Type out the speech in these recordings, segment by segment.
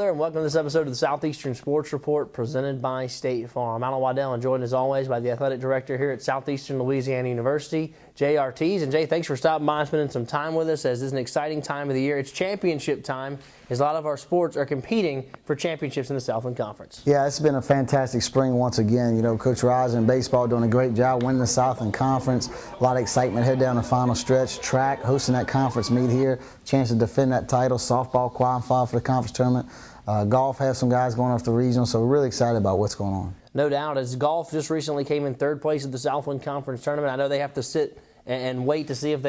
weather, and welcome to this episode of the Southeastern Sports Report presented by State Farm. I'm Alan Waddell, and joined as always by the athletic director here at Southeastern Louisiana University, Jay Ortiz. And Jay, thanks for stopping by and spending some time with us, as this is an exciting time of the year. It's championship time, as a lot of our sports are competing for championships in the Southland Conference. Yeah, it's been a fantastic spring once again. You know, Coach Riser in baseball doing a great job winning the Southland Conference. A lot of excitement head down the final stretch. Track hosting that conference meet here, chance to defend that title. Softball qualify for the conference tournament. Golf has some guys going off the regional, so we're really excited about what's going on. No doubt, as golf just recently came in third place at the Southland Conference tournament. I know they have to sit and wait to see if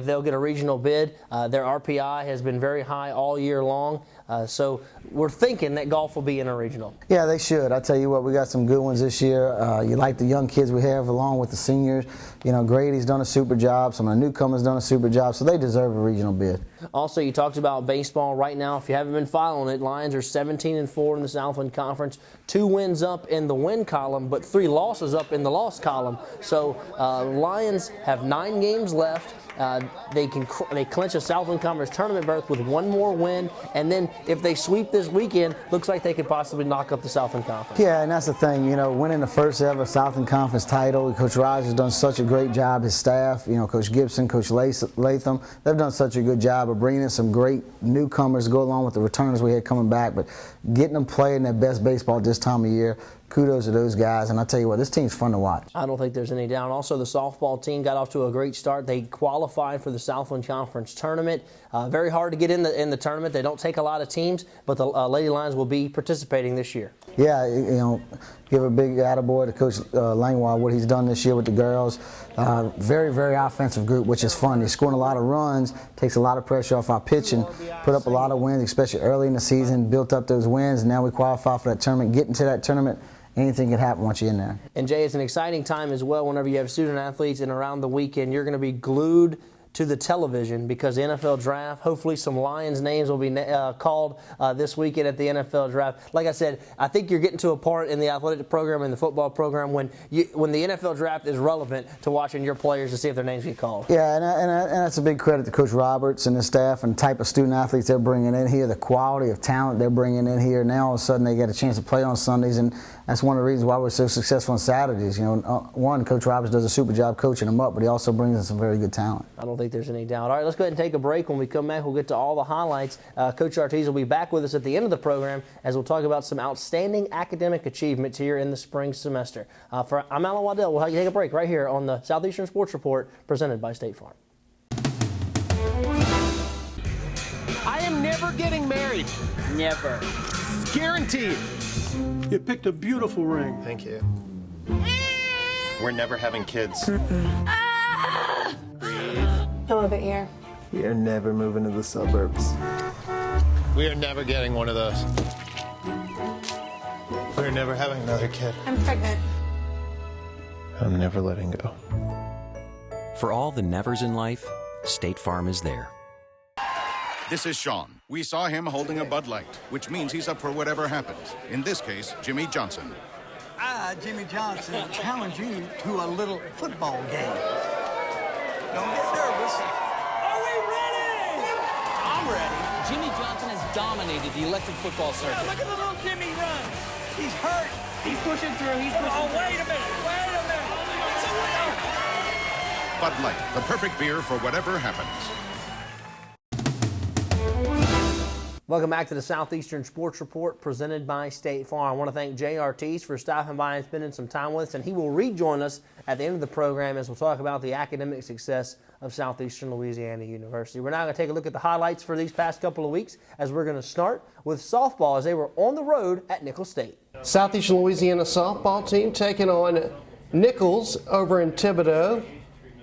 they'll get a regional bid. Their RPI has been very high all year long, so we're thinking that golf will be in a regional. Yeah, they should. I tell you what, we got some good ones this year. You like the young kids we have along with the seniors. You know, Grady's done a super job. Some of the newcomers done a super job, so they deserve a regional bid. Also, you talked about baseball. Right now, if you haven't been following it, Lions are 17-4 in the Southland Conference. 2 wins up in the win column, but 3 losses up in the loss column. So Lions have 9 games left. They clinch a Southland Conference tournament berth with 1 more win, and then if they sweep this weekend, looks like they could possibly knock up the Southland Conference. Yeah, and that's the thing, you know, winning the first ever Southland Conference title. Coach Riser's done such a great job. His staff, you know, Coach Gibson, Coach Latham, they've done such a good job of bringing in some great newcomers to go along with the returners we had coming back, but getting them playing their best baseball this time of year. Kudos to those guys, and I tell you what, this team's fun to watch. I don't think there's any doubt. Also, the softball team got off to a great start. They qualified for the Southland Conference tournament. Very hard to get in the tournament. They don't take a lot of teams, but the Lady Lions will be participating this year. Yeah, you know, give a big attaboy to Coach Langlois, what he's done this year with the girls. Very, very offensive group, which is fun. He's scoring a lot of runs, takes a lot of pressure off our pitching, put up a lot of wins, especially early in the season, built up those wins, and now we qualify for that tournament. Getting to that tournament, anything can happen once you're in there. And Jay, it's an exciting time as well whenever you have student athletes, and around the weekend you're going to be glued to the television because the NFL draft, hopefully some Lions names will be called this weekend at the NFL draft. Like I said, I think you're getting to a part in the athletic program and the football program when the NFL draft is relevant to watching your players to see if their names get called. Yeah, and that's a big credit to Coach Roberts and his staff and the type of student athletes they're bringing in here, the quality of talent they're bringing in here. Now all of a sudden they get a chance to play on Sundays, and that's one of the reasons why we're so successful on Saturdays. You know, one, Coach Roberts does a super job coaching them up, but he also brings in some very good talent. I don't think there's any doubt. All right, let's go ahead and take a break. When we come back, we'll get to all the highlights. Coach Ortiz will be back with us at the end of the program as we'll talk about some outstanding academic achievements here in the spring semester. I'm Alan Waddell. We'll take a break right here on the Southeastern Sports Report presented by State Farm. I am never getting married. Never. Guaranteed. You picked a beautiful ring. Thank you. We're never having kids. Come over here. We are never moving to the suburbs. We are never getting one of those. We're never having another kid. I'm pregnant. I'm never letting go. For all the nevers in life, State Farm is there. This is Sean. We saw him holding a Bud Light, which means he's up for whatever happens. In this case, Jimmy Johnson. I, Jimmy Johnson, challenge you to a little football game. Don't get nervous. Are we ready? I'm ready. Jimmy Johnson has dominated the electric football circuit. Yeah, look at the little Jimmy run. He's hurt. He's pushing through. He's pushing through. Wait a minute. Wait a minute. It's a winner. Bud Light, the perfect beer for whatever happens. Welcome back to the Southeastern Sports Report presented by State Farm. I want to thank Jay Ortiz for stopping by and spending some time with us, and he will rejoin us at the end of the program as we'll talk about the academic success of Southeastern Louisiana University. We're now going to take a look at the highlights for these past couple of weeks, as we're going to start with softball as they were on the road at Nicholls State. Southeastern Louisiana softball team taking on Nicholls over in Thibodaux.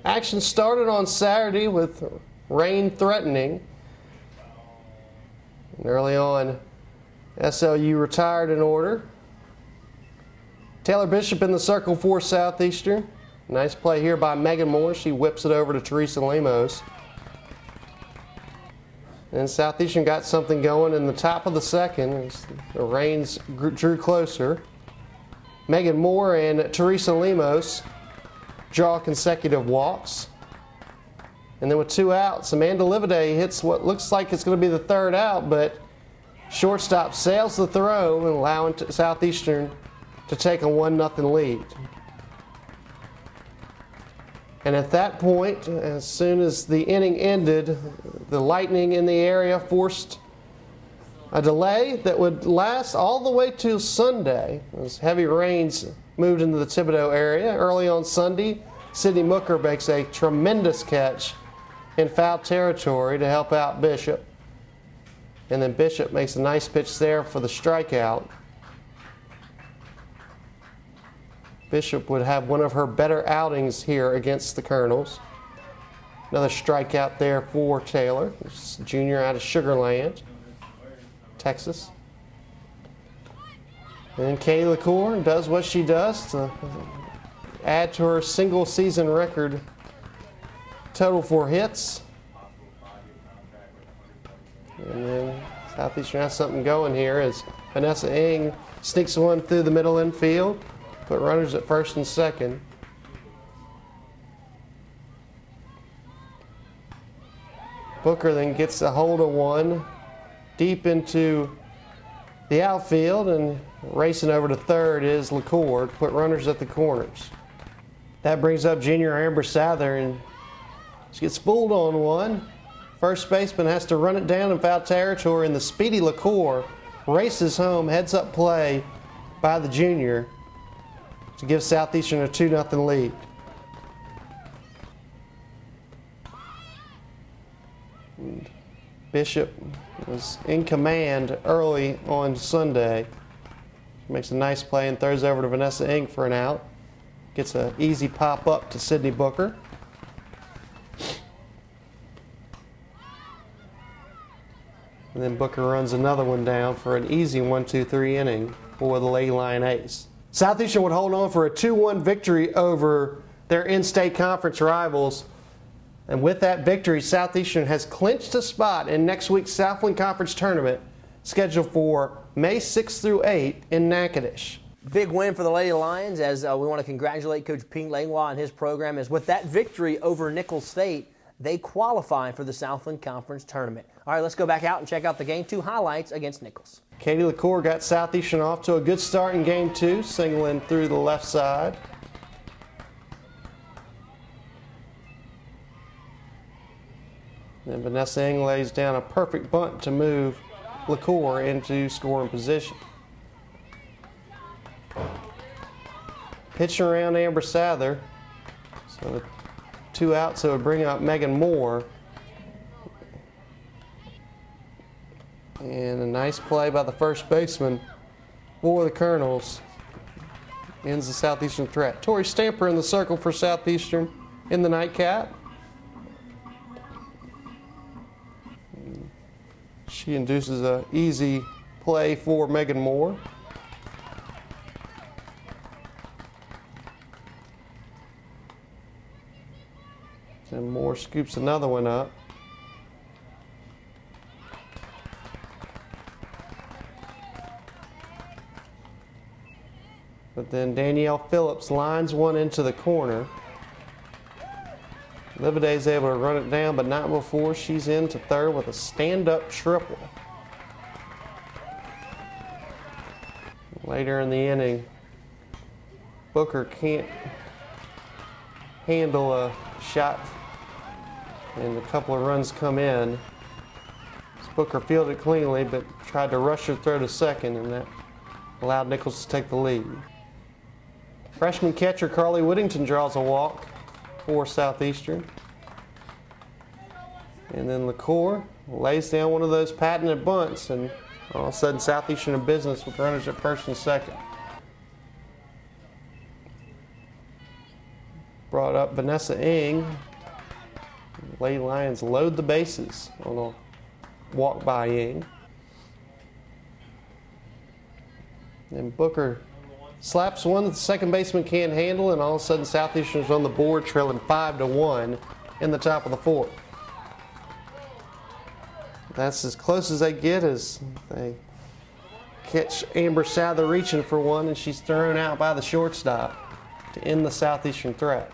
Action started on Saturday with rain threatening. And early on, SLU retired in order. Taylor Bishop in the circle for Southeastern. Nice play here by Megan Moore. She whips it over to Teresa Lemos. And Southeastern got something going in the top of the second as the rains drew closer. Megan Moore and Teresa Lemos draw consecutive walks. And then with 2 outs, Amanda Livaday hits what looks like it's going to be the 3rd out, but Shortstop sails the throw and allowing Southeastern to take a 1-0 lead. And at that point, as soon as the inning ended, the lightning in the area forced a delay that would last all the way to Sunday as heavy rains moved into the Thibodaux area. Early on Sunday, Sidney Mooker makes a tremendous catch in foul territory to help out Bishop. And then Bishop makes a nice pitch there for the strikeout. Bishop would have one of her better outings here against the Colonels. Another strikeout there for Taylor, junior out of Sugar Land, Texas. And then Katie LaCour does what she does to add to her single season record total for hits. And then Southeastern has something going here as Vanessa Ng sneaks one through the middle infield. Put runners at first and second. Booker then gets a hold of one deep into the outfield, and racing over to third is LaCour to put runners at the corners. That brings up junior Amber Souther, and she gets fooled on one. First baseman has to run it down in foul territory, and the speedy LaCour races home, heads up play by the junior to give Southeastern a 2-0 lead. And Bishop was in command early on Sunday. Makes a nice play and throws over to Vanessa Ng for an out. Gets an easy pop up to Sydney Booker. And then Booker runs another one down for an easy 1-2-3 inning for the Lady Lion Ace. Southeastern would hold on for a 2-1 victory over their in-state conference rivals. And with that victory, Southeastern has clinched a spot in next week's Southland Conference Tournament, scheduled for May 6th through 8th in Natchitoches. Big win for the Lady Lions, as we want to congratulate Coach Pete Langlois and his program, as with that victory over Nicholls State, they qualify for the Southland Conference Tournament. All right, let's go back out and check out the Game 2 highlights against Nicholls. Katie LaCour got Southeastern off to a good start in Game 2, singling through the left side. Then Vanessa Ng lays down a perfect bunt to move LaCour into scoring position. Pitching around Amber Souther. So 2 outs, so it would bring up Megan Moore. And a nice play by the first baseman for the Colonels ends the Southeastern threat. Tori Stamper in the circle for Southeastern in the nightcap. She induces an easy play for Megan Moore. And Moore scoops another one up. But then Danielle Phillips lines one into the corner. Livade's able to run it down, but not before she's into third with a stand-up triple. Later in the inning, Booker can't handle a shot, and a couple of runs come in. Booker fielded cleanly, but tried to rush her throw to second, and that allowed Nicholls to take the lead. Freshman catcher Carly Whittington draws a walk for Southeastern. And then LaCour lays down one of those patented bunts, and all of a sudden Southeastern in business with runners at first and second. Brought up Vanessa Ng. Lady Lions load the bases on a walk by Ng. And Booker slaps one that the second baseman can't handle, and all of a sudden Southeastern's on the board trailing 5-1 in the top of the fourth. That's as close as they get as they catch Amber Souther reaching for one, and she's thrown out by the shortstop to end the Southeastern threat.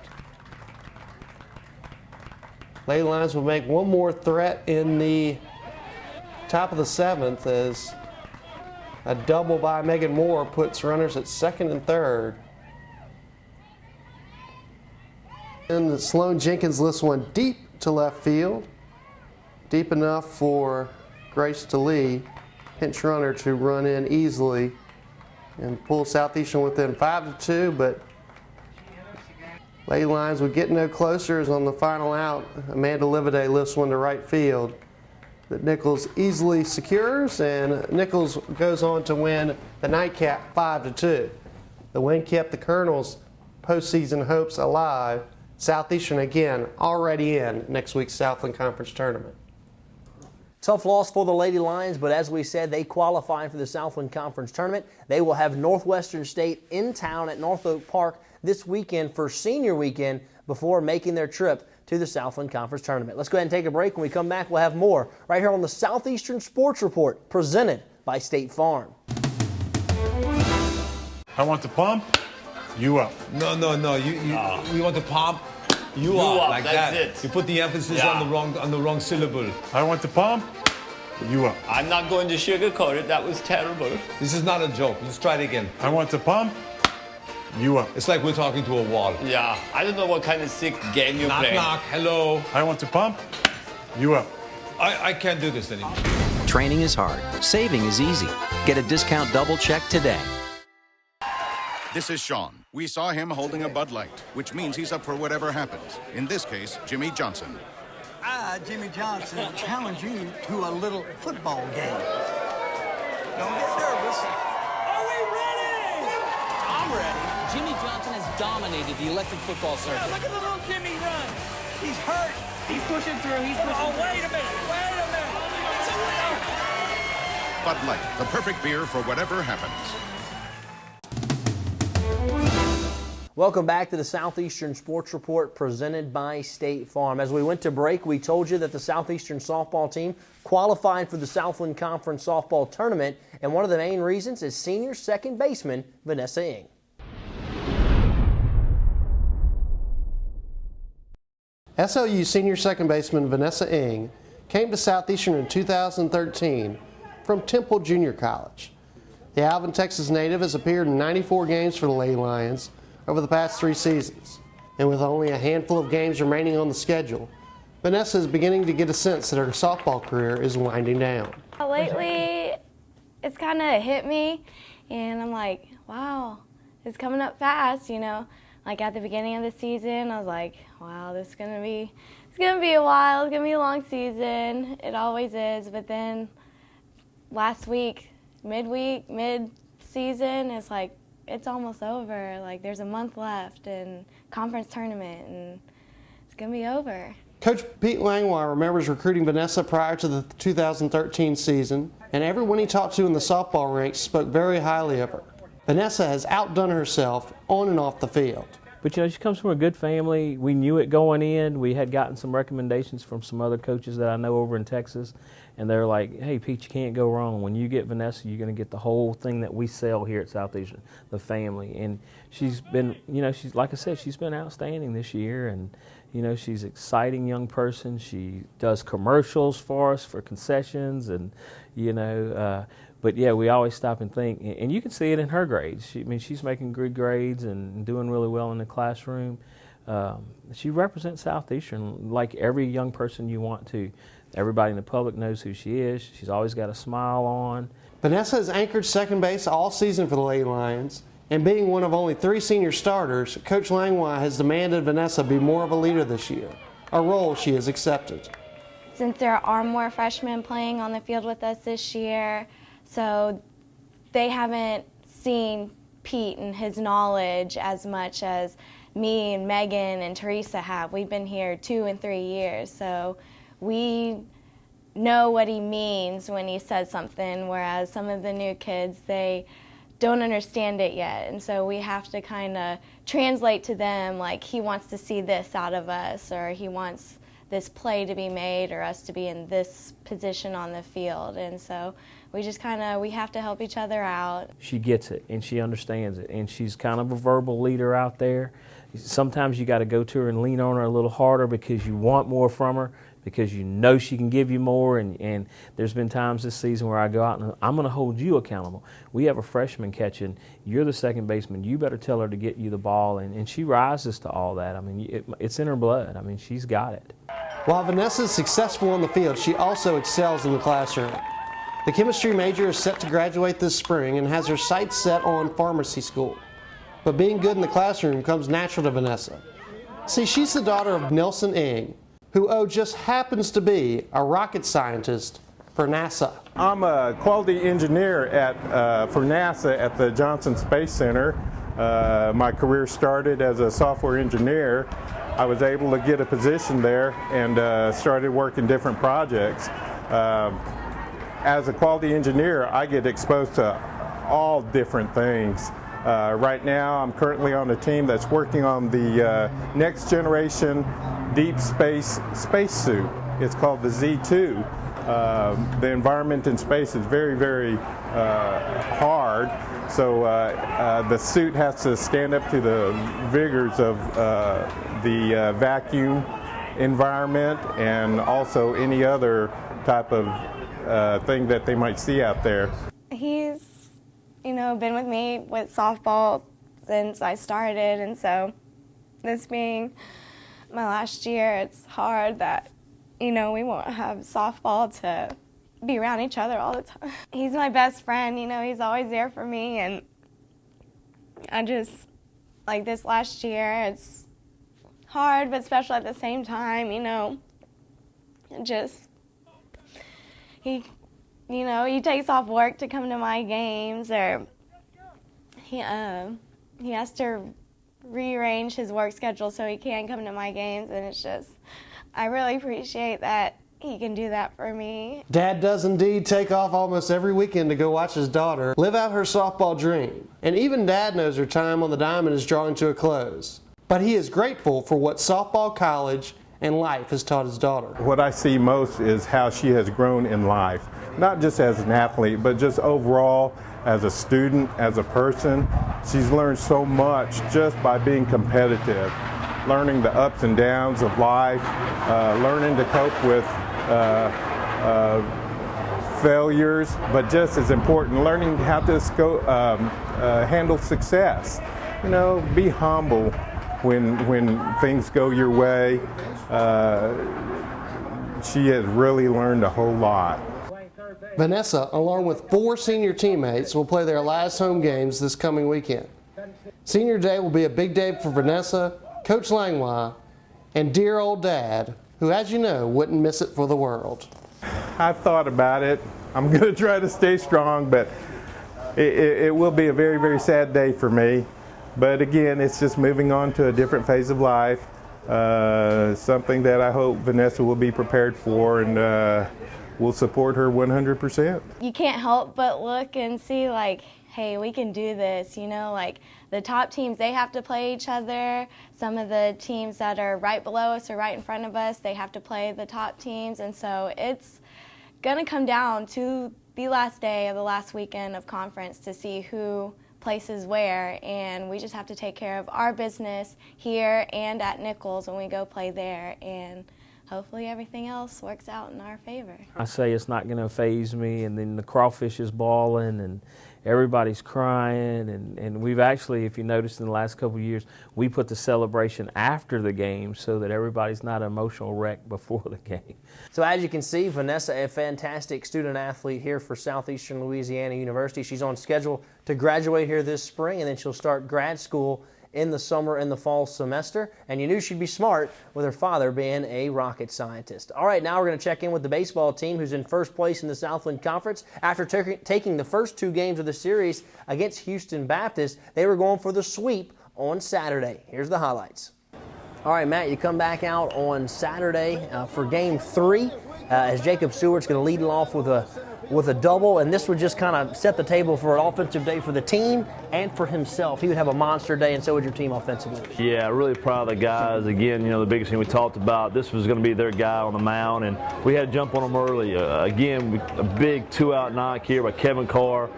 Lady Lions will make one more threat in the top of the seventh as A double by Megan Moore puts runners at second and third. And Sloan Jenkins lifts one deep to left field. Deep enough for Grace DeLee, pinch runner, to run in easily and pull Southeastern within 5-2, but Lady Lions would get no closer as on the final out, Amanda Livaday lifts one to right field that Nichols easily secures, and Nichols goes on to win the nightcap 5-2. The win kept the Colonels' postseason hopes alive. Southeastern again already in next week's Southland Conference tournament. Tough loss for the Lady Lions, but as we said, they qualify for the Southland Conference tournament. They will have Northwestern State in town at North Oak Park this weekend for senior weekend before making their trip to the Southland Conference tournament. Let's go ahead and take a break. When we come back, we'll have more right here on the Southeastern Sports Report presented by State Farm. I want to pump you up. No. We want to pump you up like that's that. It. You put the emphasis on the wrong syllable. I want to pump you up. I'm not going to sugarcoat it. That was terrible. This is not a joke. Let's try it again. I want to pump you up. It's like we're talking to a wall. Yeah, I don't know what kind of sick game you're playing. Knock, hello. I want to pump you up. I can't do this anymore. Training is hard. Saving is easy. Get a discount double check today. This is Sean. We saw him holding a Bud Light, which means he's up for whatever happens. In this case, Jimmy Johnson. I, Jimmy Johnson, challenge you to a little football game. Don't get nervous. Are we ready? I'm ready. Jimmy Johnson has dominated the electric football circuit. Yeah, look at the little Jimmy run. He's hurt. He's pushing through. He's pushing through. Wait a minute. Wait a minute. It's a win. Bud Light, the perfect beer for whatever happens. Welcome back to the Southeastern Sports Report presented by State Farm. As we went to break, we told you that the Southeastern softball team qualified for the Southland Conference softball tournament, and one of the main reasons is senior second baseman Vanessa Ng. SLU senior second baseman Vanessa Ng came to Southeastern in 2013 from Temple Junior College. The Alvin, Texas native has appeared in 94 games for the Lady Lions over the past 3 seasons, and with only a handful of games remaining on the schedule, Vanessa is beginning to get a sense that her softball career is winding down. Lately, it's kind of hit me, and I'm like, wow, it's coming up fast, you know. Like at the beginning of the season, I was like, wow, it's gonna be a while, it's gonna be a long season. It always is, but then last week, mid-season, it's like, it's almost over. Like there's a month left in conference tournament and it's gonna be over. Coach Pete Langlois remembers recruiting Vanessa prior to the 2013 season, and everyone he talked to in the softball ranks spoke very highly of her. Vanessa has outdone herself on and off the field. But you know, she comes from a good family. We knew it going in. We had gotten some recommendations from some other coaches that I know over in Texas, and they're like, hey, Pete, you can't go wrong. When you get Vanessa, you're going to get the whole thing that we sell here at Southeastern, the family. And she's been, you know, she's, like I said, she's been outstanding this year, and, you know, she's an exciting young person. She does commercials for us for concessions, and, you know, but yeah, we always stop and think, and you can see it in her grades. I mean, she's making good grades and doing really well in the classroom. She represents Southeastern like every young person you want to. Everybody in the public knows who she is. She's always got a smile on. Vanessa has anchored second base all season for the Lady Lions, and being one of only 3 senior starters, Coach Langlois has demanded Vanessa be more of a leader this year, a role she has accepted. Since there are more freshmen playing on the field with us this year, so they haven't seen Pete and his knowledge as much as me and Megan and Teresa have. We've been here 2 and 3 years, so we know what he means when he says something, whereas some of the new kids, they don't understand it yet. And so we have to kind of translate to them, like he wants to see this out of us, or he wants this play to be made, or us to be in this position on the field. And so we just we have to help each other out. She gets it and she understands it, and she's kind of a verbal leader out there. Sometimes you got to go to her and lean on her a little harder because you want more from her, because you know she can give you more, and there's been times this season where I go out and I'm going to hold you accountable. We have a freshman catching, you're the second baseman, you better tell her to get you the ball, and she rises to all that. I mean, it's in her blood. I mean, she's got it. While Vanessa is successful on the field, she also excels in the classroom. The chemistry major is set to graduate this spring and has her sights set on pharmacy school. But being good in the classroom comes natural to Vanessa. See, she's the daughter of Nelson Ng, who just happens to be a rocket scientist for NASA. I'm a quality engineer for NASA at the Johnson Space Center. My career started as a software engineer. I was able to get a position there and started working different projects. As a quality engineer, I get exposed to all different things. Right now, I'm currently on a team that's working on the next generation deep space spacesuit. It's called the Z2. The environment in space is very, very hard, so the suit has to stand up to the vigors of the vacuum environment and also any other type of thing that they might see out there. He's, been with me with softball since I started, and so this being my last year, it's hard that, we won't have softball to be around each other all the time. He's my best friend, he's always there for me, and I just, like this last year, it's hard but special at the same time, just, he takes off work to come to my games, or he has to rearrange his work schedule so he can come to my games, and it's just, I really appreciate that he can do that for me. Dad does indeed take off almost every weekend to go watch his daughter live out her softball dream. And even Dad knows her time on the diamond is drawing to a close. But he is grateful for what softball, college, and life has taught his daughter. What I see most is how she has grown in life, not just as an athlete, but just overall as a student, as a person. She's learned so much just by being competitive, learning the ups and downs of life, learning to cope with failures, but just as important, learning how to handle success. Be humble when things go your way. She has really learned a whole lot. Vanessa, along with 4 senior teammates, will play their last home games this coming weekend. Senior day will be a big day for Vanessa, Coach Langlois, and dear old Dad, who, as you know, wouldn't miss it for the world. I've thought about it. I'm going to try to stay strong, but it will be a very, very sad day for me. But again, it's just moving on to a different phase of life, something that I hope Vanessa will be prepared for, and we'll support her 100%. You can't help but look and see, like, hey, we can do this, like the top teams, they have to play each other. Some of the teams that are right below us or right in front of us, they have to play the top teams, and so it's going to come down to the last day of the last weekend of conference to see who places where, and we just have to take care of our business here and at Nichols when we go play there, and hopefully everything else works out in our favor. I say it's not going to faze me, and then the crawfish is boiling, and everybody's crying, and we've actually, if you noticed in the last couple of years, we put the celebration after the game so that everybody's not an emotional wreck before the game. So as you can see, Vanessa, a fantastic student athlete here for Southeastern Louisiana University. She's on schedule to graduate here this spring, and then she'll start grad school in the summer and the fall semester, and you knew she'd be smart with her father being a rocket scientist. All right, now we're going to check in with the baseball team, who's in first place in the Southland Conference. After taking the first 2 games of the series against Houston Baptist, they were going for the sweep on Saturday. Here's the highlights. All right, Matt, you come back out on Saturday for Game 3 as Jacob Stewart's going to lead it off with a with a double, and this would just kind of set the table for an offensive day for the team and for himself. He would have a monster day, and so would your team offensively. Yeah, really proud of the guys. Again, the biggest thing we talked about, this was going to be their guy on the mound, and we had to jump on him early. Again, a big two-out knock here by Kevin Carr.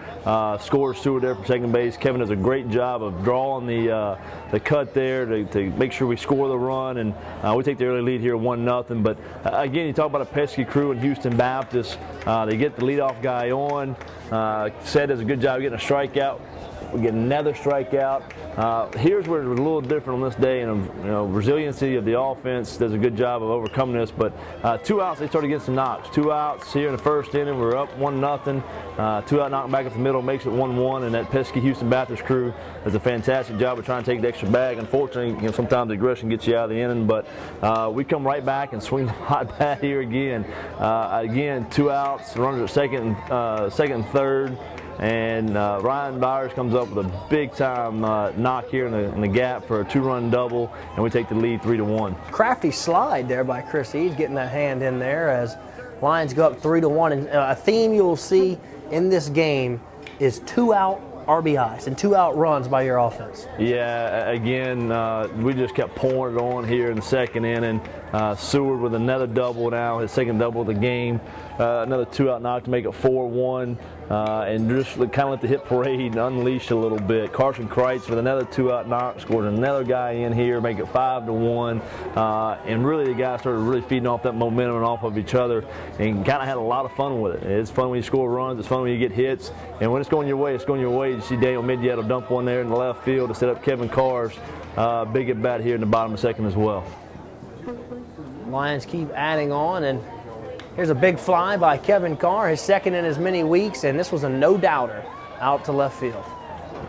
Scores Stewart there from second base. Kevin does a great job of drawing the cut there to make sure we score the run, and we take the early lead here 1-0. But again, you talk about a pesky crew in Houston Baptist. They get the leadoff guy on. Seth does a good job getting a strikeout. We get another strikeout. Here's where it was a little different on this day, and resiliency of the offense does a good job of overcoming this. But 2 outs, they started getting some knocks. 2 outs here in the first inning. We're up 1-0. 2-out knock back up the middle makes it 1-1, and that pesky Houston Baptist crew does a fantastic job of trying to take the extra bag. Unfortunately, sometimes the aggression gets you out of the inning, but we come right back and swing the hot bat here again. Again, 2 outs, runners at second and third. And Ryan Byers comes up with a big-time knock here in the gap for a 2-run double, and we take the lead 3-1. Crafty slide there by Chris Eads, getting that hand in there as Lions go up 3-1. And a theme you'll see in this game is 2-out RBIs and 2-out runs by your offense. Yeah, again, we just kept pouring it on here in the second inning. Seward with another double now, his second double of the game. Another 2-out knock to make it 4-1. And just kind of let the hit parade unleash a little bit. Carson Kreitz with another 2-out knock, scored another guy in here, make it 5-1. And really the guys started really feeding off that momentum and off of each other, and kind of had a lot of fun with it. It's fun when you score runs, it's fun when you get hits, and when it's going your way, it's going your way. You see Daniel Midyat will dump one there in the left field to set up Kevin Carr's big at bat here in the bottom of the second as well. Lions keep adding on, and here's a big fly by Kevin Carr, his second in as many weeks, and this was a no-doubter out to left field.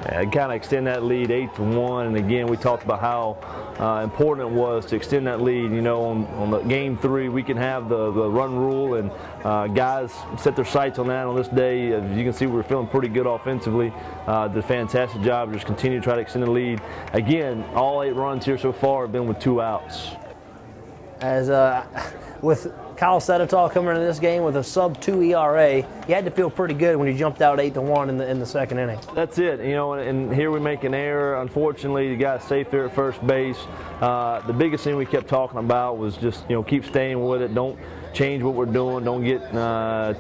Yeah, kind of extend that lead 8-1, and again, we talked about how important it was to extend that lead. On the game 3, we can have the run rule, and guys set their sights on that on this day. As you can see, we're feeling pretty good offensively. Did a fantastic job, just continue to try to extend the lead. Again, all 8 runs here so far have been with 2 outs. As with Kyle Sedetall coming into this game with a sub-2 ERA, you had to feel pretty good when you jumped out 8-1 in the second inning. That's it, and here we make an error. Unfortunately, the guy's safe there at first base. The biggest thing we kept talking about was just, keep staying with it. Don't change what we're doing. Don't get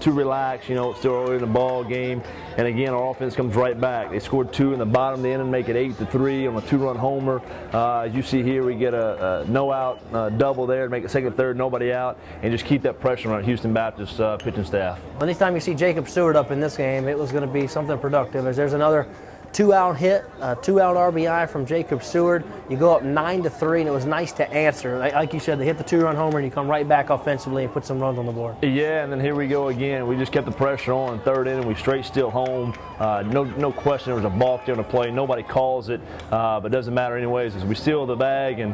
too relaxed. It's still early in the ball game. And again, our offense comes right back. They scored 2 in the bottom of the inning, make it 8-3 on a 2-run homer. As you see here, we get a no-out double there to make it second, third, nobody out, and just keep that pressure on Houston Baptist pitching staff. Anytime you see Jacob Stewart up in this game, it was going to be something productive. As there's another 2-out hit, 2-out RBI from Jacob Stewart. You go up 9-3, and it was nice to answer. Like you said, they hit the 2-run homer, and you come right back offensively and put some runs on the board. Yeah, and then here we go again. We just kept the pressure on third inning. We straight still home. No question there was a balk there on the play. Nobody calls it, but it doesn't matter anyways as we steal the bag, and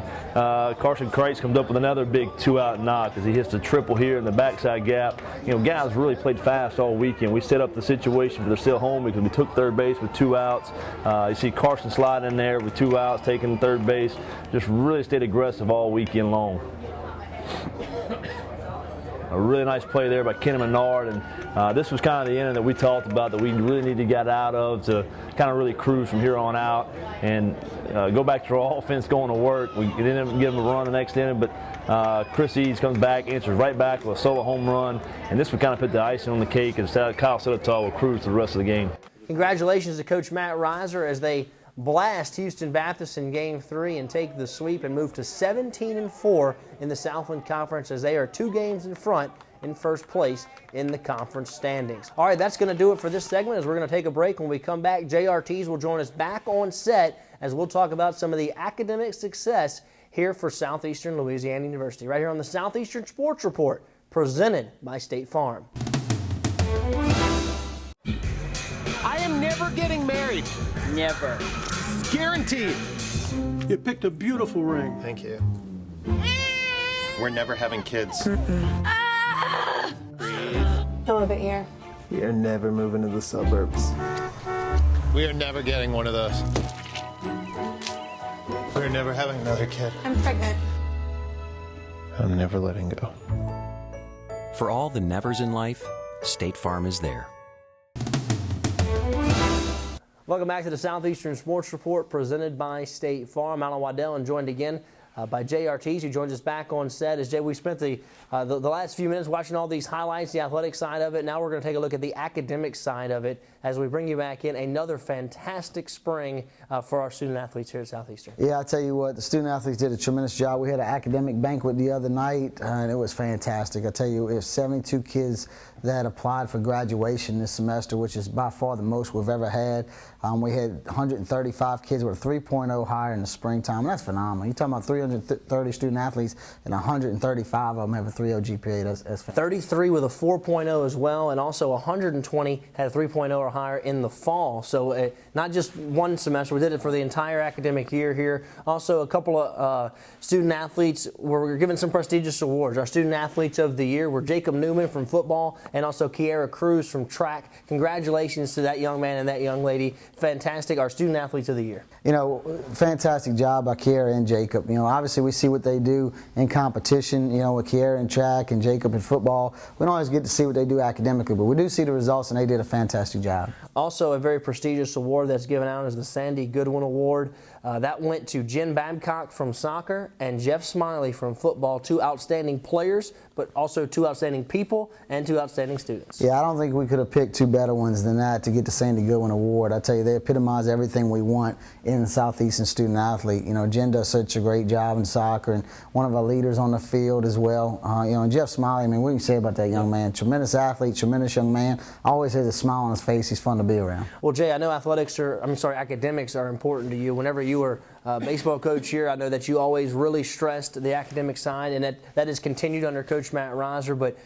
Carson Kreitz comes up with another big 2-out knock as he hits the triple here in the backside gap. Guys really played fast all weekend. We set up the situation for they're still home because we took third base with 2 outs. You see Carson sliding in there with 2 outs, taking third base. Just really stayed aggressive all weekend long. A really nice play there by Kenny Menard, and this was kind of the inning that we talked about that we really need to get out of to kind of really cruise from here on out and go back to our offense going to work. We didn't give them a run the next inning, but Chris Eads comes back, answers right back with a solo home run, and this would kind of put the icing on the cake, and Kyle Sedetall will cruise the rest of the game. Congratulations to Coach Matt Reiser as they blast Houston Baptist in Game 3 and take the sweep and move to 17-4 in the Southland Conference as they are 2 games in front in first place in the conference standings. All right, that's going to do it for this segment as we're going to take a break. When we come back, JRTs will join us back on set as we'll talk about some of the academic success here for Southeastern Louisiana University right here on the Southeastern Sports Report presented by State Farm. I am never getting married. Never. Guaranteed. You picked a beautiful ring. Thank you. We're never having kids. Fill a bit here. We are never moving to the suburbs. We are never getting one of those. We're never having another kid. I'm pregnant. I'm never letting go. For all the nevers in life, State Farm is there. Welcome back to the Southeastern Sports Report presented by State Farm. Alan Waddell and joined again by Jay Ortiz, who joins us back on set. As Jay, we spent the last few minutes watching all these highlights, the athletic side of it. Now we're going to take a look at the academic side of it as we bring you back in another fantastic spring for our student athletes here at Southeastern. Yeah, I tell you what, the student athletes did a tremendous job. We had an academic banquet the other night, and it was fantastic. I tell you, it was 72 kids that applied for graduation this semester, which is by far the most we've ever had. We had 135 kids with a 3.0 higher in the springtime, and that's phenomenal. You're talking about 330 student athletes, and 135 of them have a 3.0 GPA. That's fantastic. 33 with a 4.0 as well, and also 120 had a 3.0 or higher in the fall. So not just one semester, we did it for the entire academic year here. Also, a couple of student athletes were given some prestigious awards. Our student athletes of the year were Jacob Newman from football and also Kiera Cruz from track. Congratulations to that young man and that young lady. Fantastic. Our student athletes of the year. You know, fantastic job by Kiera and Jacob. You know, obviously we see what they do in competition, you know, with Kiera in track and Jacob in football. We don't always get to see what they do academically, but we do see the results, and they did a fantastic job. Also, a very prestigious award that's given out is the Sandy Goodwin Award. That went to Jen Babcock from soccer and Jeff Smiley from football, two outstanding players, but also two outstanding people and two outstanding students. Yeah, I don't think we could have picked two better ones than that to get the Sandy Goodwin Award. I tell you, they epitomize everything we want in the Southeastern student athlete. You know, Jen does such a great job in soccer, and one of our leaders on the field as well. You know, and Jeff Smiley, I mean, what can you say about that young man? Tremendous athlete, tremendous young man. Always has a smile on his face. He's fun to be around. Well, Jay, I know academics are important to you. Whenever you were baseball coach here, I know that you always really stressed the academic side, and that has continued under Coach Matt Reiser. But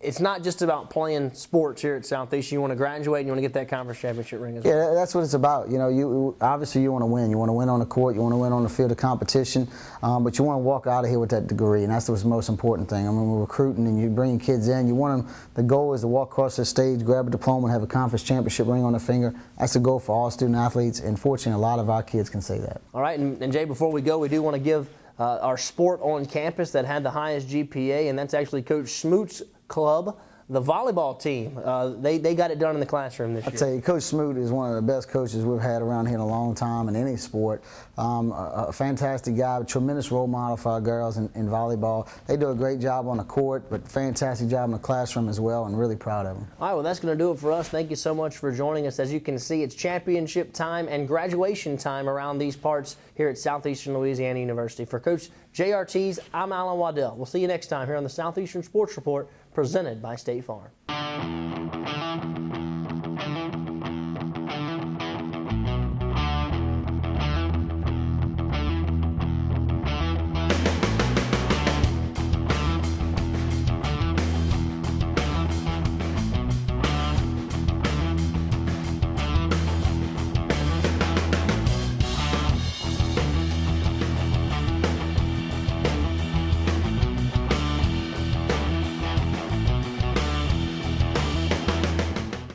it's not just about playing sports here at Southeastern. You want to graduate and you want to get that conference championship ring as well. Yeah, that's what it's about. You know, obviously you want to win. You want to win on the court. You want to win on the field of competition. But you want to walk out of here with that degree, and that's the most important thing. I mean, we're recruiting and you're bringing kids in. You want them. The goal is to walk across the stage, grab a diploma, and have a conference championship ring on their finger. That's the goal for all student athletes, and fortunately, a lot of our kids can say that. All right, and Jay, before we go, we do want to give our sport on campus that had the highest GPA, and that's actually Coach Smoot's club, the volleyball team. They got it done in the classroom this year. I tell you, Coach Smoot is one of the best coaches we've had around here in a long time in any sport. A fantastic guy, a tremendous role model for our girls in volleyball. They do a great job on the court, but fantastic job in the classroom as well, and really proud of them. All right, well, that's going to do it for us. Thank you so much for joining us. As you can see, it's championship time and graduation time around these parts here at Southeastern Louisiana University. For Coach Jay Ortiz, I'm Alan Waddell. We'll see you next time here on the Southeastern Sports Report presented by State Farm.